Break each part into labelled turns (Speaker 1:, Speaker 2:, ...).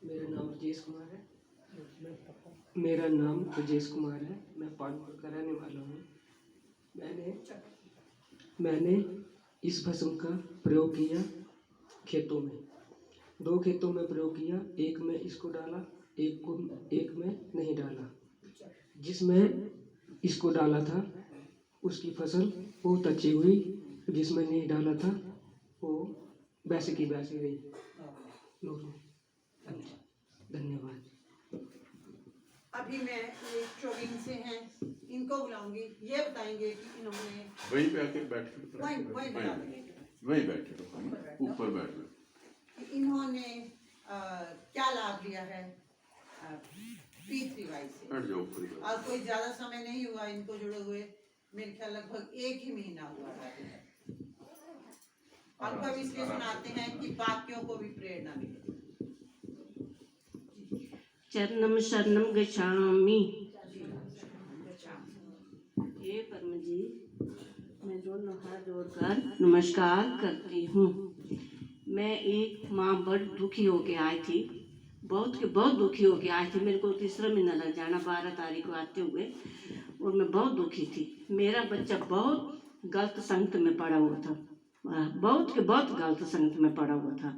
Speaker 1: मेरा नाम राजेश कुमार है। मेरा नाम राजेश कुमार है। मैं पानपुर का रहने वाला हूँ। मैंने इस भस्म का प्रयोग किया खेतों में। 2 खेतों में प्रयोग किया। एक में इसको डाला, एक में नहीं डाला। जिसमें इसको डाला था उसकी फसल बहुत अच्छी हुई। जिसमें नहीं डाला था वो वैसे की वैसी रही। धन्यवाद।
Speaker 2: अभी मैं ये चोबिंग से हैं, इनको बुलाऊंगी। ये बताएंगे कि इन्होंने
Speaker 3: वहीं पे आके बैठ वहीं बैठे ऊपर बैठ लो
Speaker 2: कि इन्होंने क्या लाभ लिया है P3Y से। और कोई ज्यादा समय नहीं हुआ इनको जुड़े हुए, मेरे ख्याल लगभग 1 ही महीना हुआ था। और अब इसलिए सुनाते हैं कि बाकियों को भी प्रेरणा मिले।
Speaker 4: चरणम शरणम गच्छामि। हे परम जी, मैं दोनों हाथ जोड़कर नमस्कार करती हूँ। मैं एक माँ बड़ी दुखी होके आई थी, बहुत दुखी होके आई थी। मेरे को तीसरा महीना लग जाना 12 तारीख को आते हुए, और मैं बहुत दुखी थी। मेरा बच्चा बहुत गलत संगत में पड़ा हुआ था, बहुत गलत संगत में पड़ा हुआ था।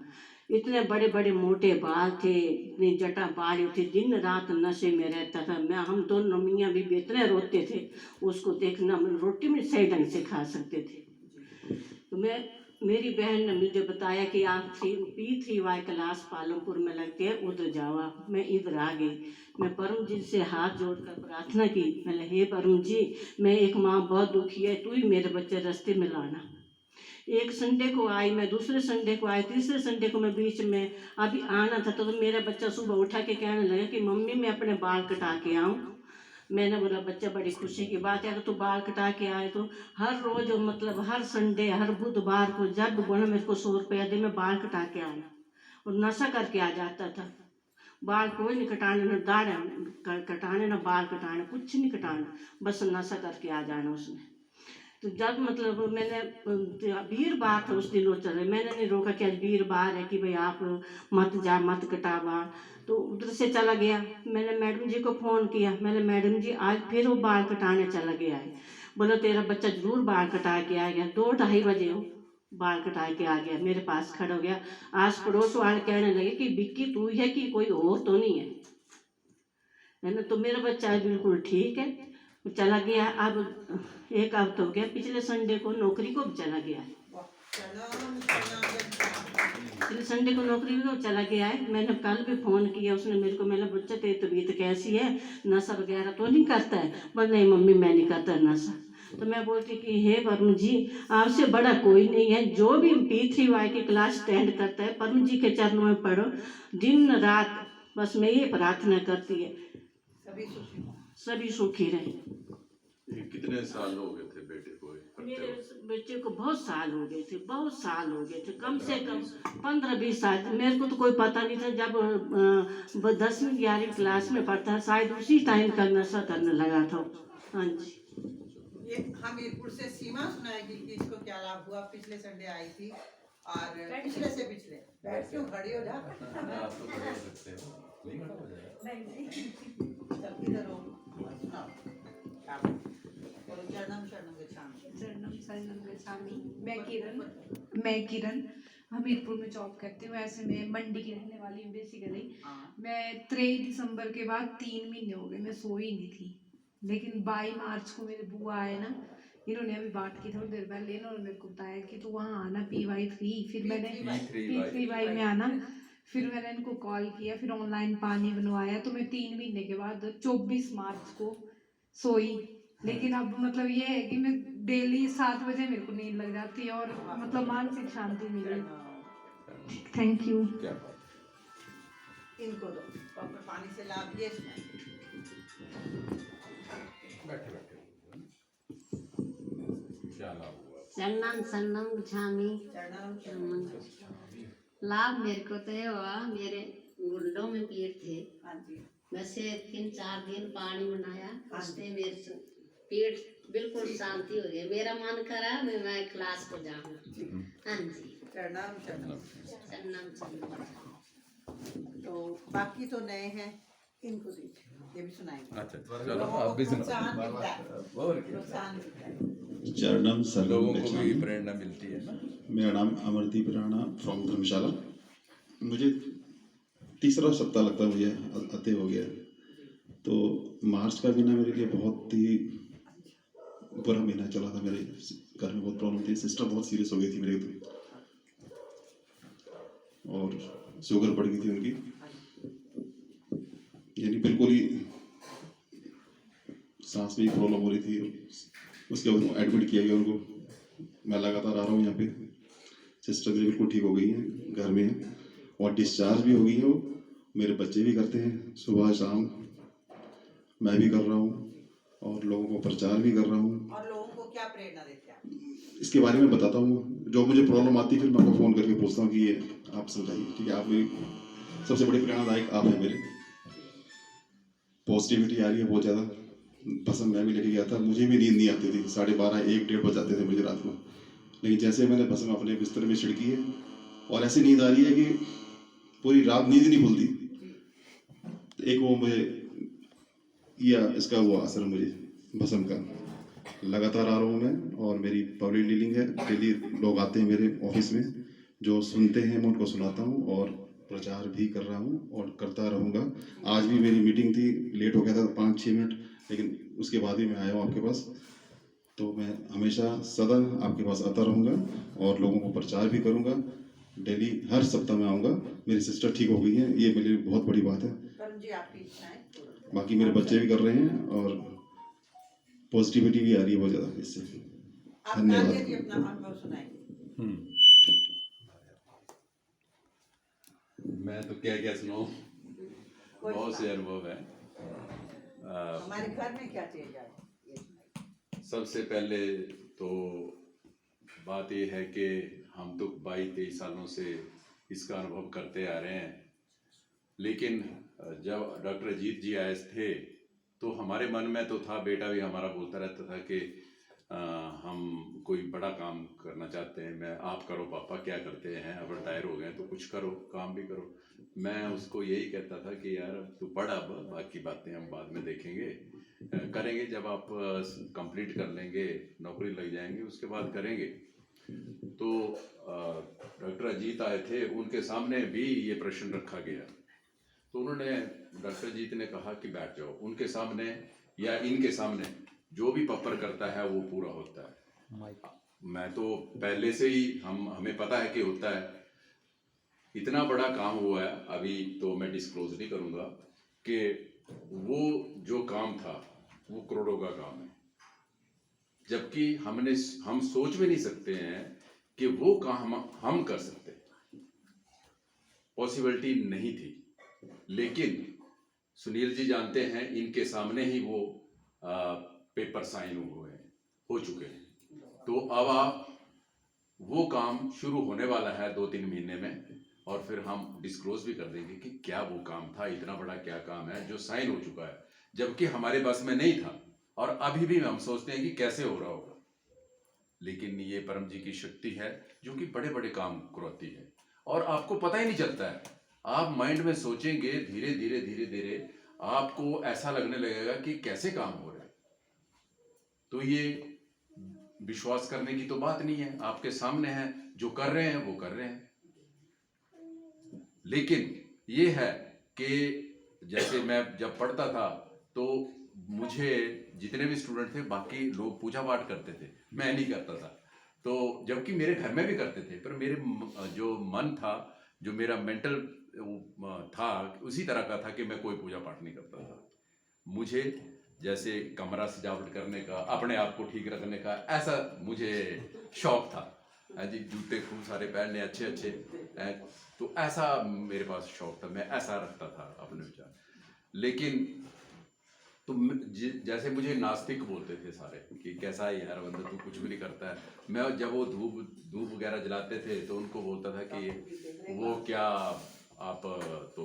Speaker 4: इतने बड़े बड़े मोटे बाल थे, इतनी जटा बाल थी, दिन रात नशे में रहता था। हम दोनों मियाँ बीबी इतने रोते थे उसको देखना। हम रोटी में सही ढंग से खा सकते थे। तो मेरी बहन ने मुझे बताया कि आप P3Y क्लास पालमपुर में लगते हैं, उधर जाओ आप। मैं इधर आ गई। मैं परम जी से हाथ जोड़कर प्रार्थना की। मैंने, हे परम जी, मैं एक माँ बहुत दुखी है, तू ही मेरे बच्चे रास्ते में लाना। एक संडे को आई मैं, दूसरे संडे को आई, तीसरे संडे को मैं बीच में अभी आना था। तो मेरा बच्चा सुबह उठा के कहने लगा कि मम्मी मैं अपने बाल कटा के आऊँ। मैंने बोला बच्चा बड़ी खुशी की बात है, अगर तू बाल कटा के आए तो हर रोज, मतलब हर संडे, हर बुधवार को जब बोला मेरे को 100 रुपया दे, मैं बाल कटा के आना। और नशा करके आ जाता था। बाल कोई नहीं कटाने, न दाढ़ कटाने, न बाल कटाने, कुछ नहीं कटाना, बस नशा करके आ जाना उसने। तो जब मतलब मैंने, वीरवार था उस दिन वो चल रहे, मैंने नहीं रोका कि आज वीरवार है कि भाई आप मत जा, मत कटावा। तो उधर से चला गया। मैंने मैडम जी को फ़ोन किया। मैंने, मैडम जी आज फिर वो बाल कटाने चला गया है। बोला तेरा बच्चा जरूर बाल कटा के आ गया। 2-2:30 बजे वो बाल कटा के आ गया, मेरे पास खड़ा हो गया। आस पड़ोस वाले कहने लगे कि विक्की तू ही है कि कोई और तो नहीं है ना। तो मेरा बच्चा बिल्कुल ठीक है, चला गया। अब 1 हफ्ता हो गया, पिछले संडे को नौकरी को भी चला गया है। पिछले संडे को नौकरी को चला गया है। मैंने कल भी फ़ोन किया, उसने मेरे को, मेरा बच्चा तेरी तबीयत कैसी है, नशा वगैरह तो नहीं करता है? बोल नहीं मम्मी मैं नहीं करता नशा। तो मैं बोलती कि हे परम जी, आपसे बड़ा कोई नहीं है। जो भी P3Y की क्लास अटेंड करता है, परम जी के चरणों में पढ़ो दिन रात, बस मैं ये प्रार्थना करती है सभी सुखी रहे।
Speaker 3: कितने साल हो गए थे बेटे को?
Speaker 4: मेरे बच्चे को बहुत साल हो गए थे, बहुत साल हो गए थे, कम से कम 15-20 साल। मेरे को तो कोई पता नहीं था। जब 10वीं 11वीं क्लास में पढ़ता, शायद उसी टाइम का नशा करने लगा था। हाँ जी।
Speaker 2: ये हमीरपुर से सीमा सुनाएगी कि इसको क्या लाभ हुआ। पिछले संडे आई थी और पिछले से पिछले बैठ क्यों खड़ी हो जा।
Speaker 3: आप तो खड़े हो सकते हो, नहीं खड़ा हो जाएगा।
Speaker 2: नहीं चल इधर हो। चरणम शरणम गच्छामि।
Speaker 5: मैं किरण हमीरपुर में जॉब करती हूँ। ऐसे मैं मंडी की रहने वाली हूँ बेसिकली। मैं 23 दिसंबर के बाद 3 महीने हो गए मैं सोई नहीं थी। लेकिन 22 मार्च को मेरे बुआ आए ना, इन्होंने अभी बात की थोड़ी देर पहले, इन्होंने मेरे को बताया कि तू वहाँ आना P3Y। फिर मैंने P3Y में आना, फिर मैंने इनको कॉल किया, फिर ऑनलाइन पानी बनवाया। तो मैं 3 महीने के बाद 24 मार्च को सोई। लेकिन अब मतलब ये है कि मैं डेली 7 बजे मेरे को नींद लग जाती है और मतलब मानसिक शांति मिली। Thank you.
Speaker 3: क्या बात है।
Speaker 2: इनको दो प्रॉपर पानी से लाभ ये सुनाए।
Speaker 3: बैठे बैठे क्या लाभ हुआ?
Speaker 4: शरणम शरणम गच्छामि। लाभ मेरे को तो ये हुआ, मेरे गुंडों में पीड़ थे। वैसे 3-4 दिन पानी बनाया, उससे मेरे पेट बिल्कुल शांति हो गई। मेरा मन करा मैं क्लास को जाऊँ। हाँ जी।
Speaker 2: प्रणाम।
Speaker 4: शरणम शरणम।
Speaker 2: तो बाकी तो नए हैं, इनको दीजिए, ये भी सुनाएंगे।
Speaker 3: अच्छा चलो
Speaker 2: लोगों
Speaker 3: आप
Speaker 2: को
Speaker 3: भी
Speaker 2: प्रोत्साहन
Speaker 3: सुनाओ।
Speaker 2: मिलता है,
Speaker 3: और क्या,
Speaker 2: प्रोत्साहन मिलता है।
Speaker 6: चरणम सर्वम
Speaker 3: लोगों को भी
Speaker 6: गच्छामि।
Speaker 3: प्रेरणा मिलती है ना।
Speaker 6: मेरा नाम अमरदीप राणा फ्रॉम धर्मशाला। मुझे तीसरा सप्ताह लगता है मुझे आते हो गया। तो मार्च का महीना मेरे लिए बहुत ही बुरा महीना चला था। मेरे घर में बहुत प्रॉब्लम थी, सिस्टर बहुत सीरियस हो गई थी मेरे तो, और शुगर बढ़ गई थी उनकी, यानी बिल्कुल ही सांस में प्रॉब्लम हो रही थी। उसके बाद उनको एडमिट किया गया उनको। मैं लगातार आ रहा हूँ यहाँ पे। सिस्टर मेरी बिल्कुल ठीक हो गई हैं, घर में है और डिस्चार्ज भी हो गई है वो। मेरे बच्चे भी करते हैं सुबह शाम, मैं भी कर रहा हूँ और लोगों को प्रचार भी कर रहा हूँ।
Speaker 2: और लोगों को क्या प्रेरणा देते हैं आप?
Speaker 6: इसके बारे में बताता हूँ। जो मुझे प्रॉब्लम आती है फिर मैं आपको फ़ोन करके पूछता हूँ कि ये आप समझाइए, ठीक है। आप मेरी सबसे बड़ी प्रेरणादायक आप हैं मेरे। पॉजिटिविटी आ रही है बहुत ज़्यादा। पसंद मैं भी लेके गया था, मुझे भी नींद नहीं आती थी। 12:30 1-1:30 बज जाते थे मुझे रात को। लेकिन जैसे मैंने भस्म अपने बिस्तर में छिड़की है और ऐसी नींद आ रही है कि पूरी रात नींद नहीं खुलती। एक वो मुझे या इसका हुआ असर मुझे भस्म का। लगातार आ रहा हूँ मैं और मेरी पब्लिक डीलिंग है। डेली लोग आते हैं मेरे ऑफिस में, जो सुनते हैं मैं उनको सुनाता हूँ और प्रचार भी कर रहा हूँ और करता रहूँगा। आज भी मेरी मीटिंग थी, लेट हो गया था 5-6 मिनट, लेकिन उसके बाद ही मैं आया हूँ आपके पास। तो मैं हमेशा सदा आपके पास आता रहूँगा और लोगों को प्रचार भी करूँगा। डेली हर सप्ताह में आऊँगा। मेरी सिस्टर ठीक हो गई है, ये मेरे लिए बहुत बड़ी बात है।
Speaker 2: करण जी आपकी इच्छाएं पूर्ण।
Speaker 6: बाकी मेरे बच्चे भी कर रहे हैं और पॉजिटिविटी भी आ रही है बहुत ज़्यादा इससे।
Speaker 2: आप
Speaker 6: धन्यवाद।
Speaker 2: नादिया जी अपना अनुभव सुनाएंगे।
Speaker 3: मैं तो क्या क्या सुनाऊं,
Speaker 2: कोई
Speaker 3: बहुत से
Speaker 2: बात।
Speaker 3: अनुभव है।
Speaker 2: हमारे घर में क्या चीज है, ये सुनाइए।
Speaker 3: सबसे पहले तो बात यह है कि हम तो 22-23 सालों से इसका अनुभव करते आ रहे हैं। लेकिन जब डॉक्टर अजीत जी आए थे तो हमारे मन में तो था, बेटा भी हमारा बोलता रहता था कि हम कोई बड़ा काम करना चाहते हैं। मैं आप करो पापा, क्या करते हैं, अब रिटायर हो गए तो कुछ करो, काम भी करो। मैं उसको यही कहता था कि यार अब तू पढ़, अब बाकी बातें हम बाद में देखेंगे, करेंगे जब आप कंप्लीट कर लेंगे, नौकरी लग जाएंगे, उसके बाद करेंगे। तो डॉक्टर अजीत आए थे, उनके सामने भी ये प्रश्न रखा गया। तो उन्होंने, डॉक्टर अजीत ने कहा कि बैठ जाओ। उनके सामने या इनके सामने जो भी पप्पर करता है वो पूरा होता है। मैं तो पहले से ही हमें पता है कि होता है। इतना बड़ा काम हुआ है, अभी तो मैं डिस्क्लोज नहीं करूंगा कि वो जो काम था वो करोड़ों का काम है, जबकि हम सोच भी नहीं सकते हैं कि वो काम हम कर सकते। पॉसिबिलिटी नहीं थी। लेकिन सुनील जी जानते हैं, इनके सामने ही वो पेपर साइन हो चुके हैं। तो अब आप वो काम शुरू होने वाला है 2-3 महीने में, और फिर हम डिस्क्लोज भी कर देंगे कि क्या वो काम था, इतना बड़ा क्या काम है जो साइन हो चुका है, जबकि हमारे बस में नहीं था। और अभी भी हम सोचते हैं कि कैसे हो रहा होगा। लेकिन ये परम जी की शक्ति है जो कि बड़े बड़े काम करवाती है और आपको पता ही नहीं चलता है। आप माइंड में सोचेंगे, धीरे धीरे धीरे धीरे आपको ऐसा लगने लगेगा कि कैसे काम हो रहा है। तो ये विश्वास करने की तो बात नहीं है, आपके सामने है, जो कर रहे हैं वो कर रहे हैं। लेकिन ये है कि जैसे मैं जब पढ़ता था तो मुझे जितने भी स्टूडेंट थे, बाकी लोग पूजा पाठ करते थे, मैं नहीं करता था। तो जबकि मेरे घर में भी करते थे, पर मेरे जो मन था, जो मेरा मेंटल था, उसी तरह का था कि मैं कोई पूजा पाठ नहीं करता था। मुझे जैसे कमरा सजावट करने का, अपने आप को ठीक रखने का, ऐसा मुझे शौक था जी। जूते खूब सारे पहनने अच्छे अच्छे, तो ऐसा मेरे पास शौक था, मैं ऐसा रखता था अपने विचार। लेकिन तो जैसे मुझे नास्तिक बोलते थे सारे कि कैसा है यार बंदा, तू कुछ भी नहीं करता है। मैं जब वो धूप वगैरह जलाते थे तो उनको बोलता था कि वो क्या आप, तो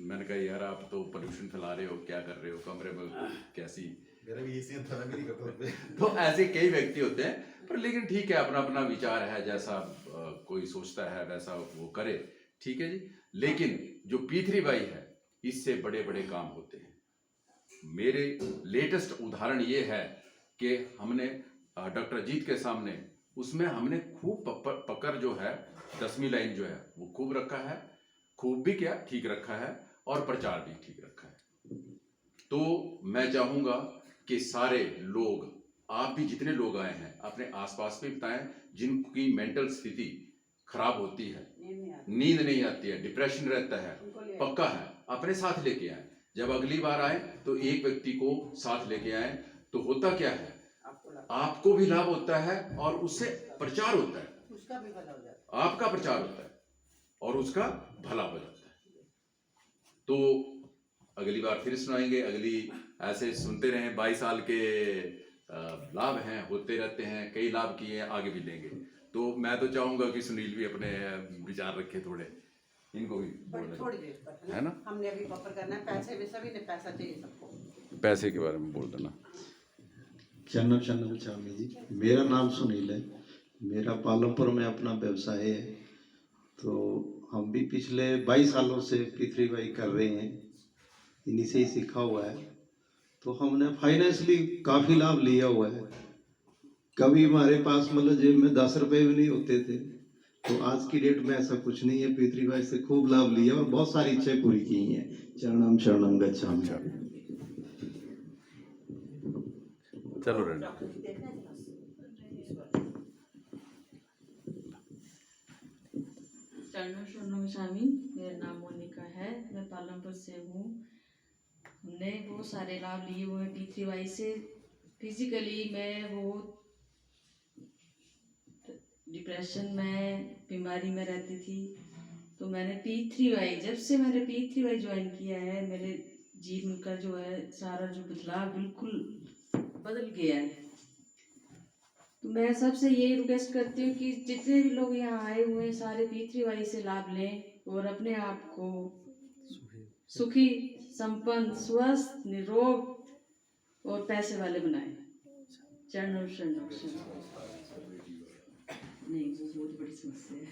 Speaker 3: मैंने कहा यार आप तो पोल्यूशन फैला रहे हो, क्या कर रहे हो कमरे में, कैसी।
Speaker 7: मेरा भी ये था, मैं नहीं करता।
Speaker 3: तो ऐसे कई व्यक्ति होते हैं, पर लेकिन ठीक है, अपना अपना विचार है, जैसा कोई सोचता है वैसा वो करे, ठीक है जी। लेकिन जो P3 वाई है इससे बड़े बड़े काम होते हैं। मेरे लेटेस्ट उदाहरण ये है कि हमने डॉक्टर अजीत के सामने उसमें हमने खूब पकड़ जो है 10वीं लाइन जो है वो खूब रखा है, खूब भी क्या ठीक रखा है और प्रचार भी ठीक रखा है। तो मैं चाहूँगा कि सारे लोग, आप भी जितने लोग आए हैं अपने आसपास भी बताएं जिनकी मेंटल स्थिति खराब होती है, नींद नहीं आती है, डिप्रेशन रहता है, पक्का है अपने साथ लेके आए। जब अगली बार आए तो एक व्यक्ति को साथ लेके आए, तो होता क्या है आपको भी लाभ होता है और उससे प्रचार होता है,
Speaker 2: उसका भी भला हो जाता है,
Speaker 3: आपका प्रचार होता है और उसका भला हो जाता है। तो अगली बार फिर सुनाएंगे, अगली ऐसे सुनते रहें। 22 साल के लाभ हैं, होते रहते हैं, कई लाभ किए हैं, आगे भी लेंगे। तो मैं तो चाहूंगा कि सुनील भी अपने विचार रखे थोड़े, इनको भी
Speaker 2: बड़ी थोड़ी देर पर
Speaker 3: है ना,
Speaker 2: हमने अभी बफर करना है। पैसे भी सभी ने पैसा चाहिए सबको,
Speaker 3: पैसे के बारे में बोल देना।
Speaker 8: चन्नम चामी जी, मेरा नाम सुनील है, मेरा पालमपुर में अपना व्यवसाय है। तो हम भी पिछले 22 सालों से P3 वाई कर रहे हैं, इन्हीं से ही सीखा हुआ है। तो हमने फाइनेंशियली काफ़ी लाभ लिया हुआ है। कभी हमारे पास मतलब जेब में 10 रुपए भी नहीं होते थे, तो आज की डेट में ऐसा कुछ नहीं है। P3 वाई से खूब लाभ लिया और बहुत सारी इच्छाएं पूरी की हैं। चरणम शरणम गच्छामि।
Speaker 3: चलो रेडी।
Speaker 4: चरणों स्वामी, मेरा नाम मोनिका है, मैं पालमपुर से हूँ। हमने बहुत सारे लाभ लिए हुए हैं P3 वाई से। फिजिकली मैं बहुत डिप्रेशन में, बीमारी में रहती थी, तो मैंने P3 वाई, जब से मैंने P3 वाई ज्वाइन किया है, मेरे जीवन का जो है सारा जो बदलाव बिल्कुल बदल गया है। तो मैं सबसे ये रिक्वेस्ट करती हूँ कि जितने भी लोग यहाँ आए हुए हैं सारे P3 वाई से लाभ लें और अपने आप को सुखी, संपन्न, स्वस्थ, निरोग और पैसे वाले बनाएं। चरणों शरणों नहीं, वो बहुत बड़ी समस्या है।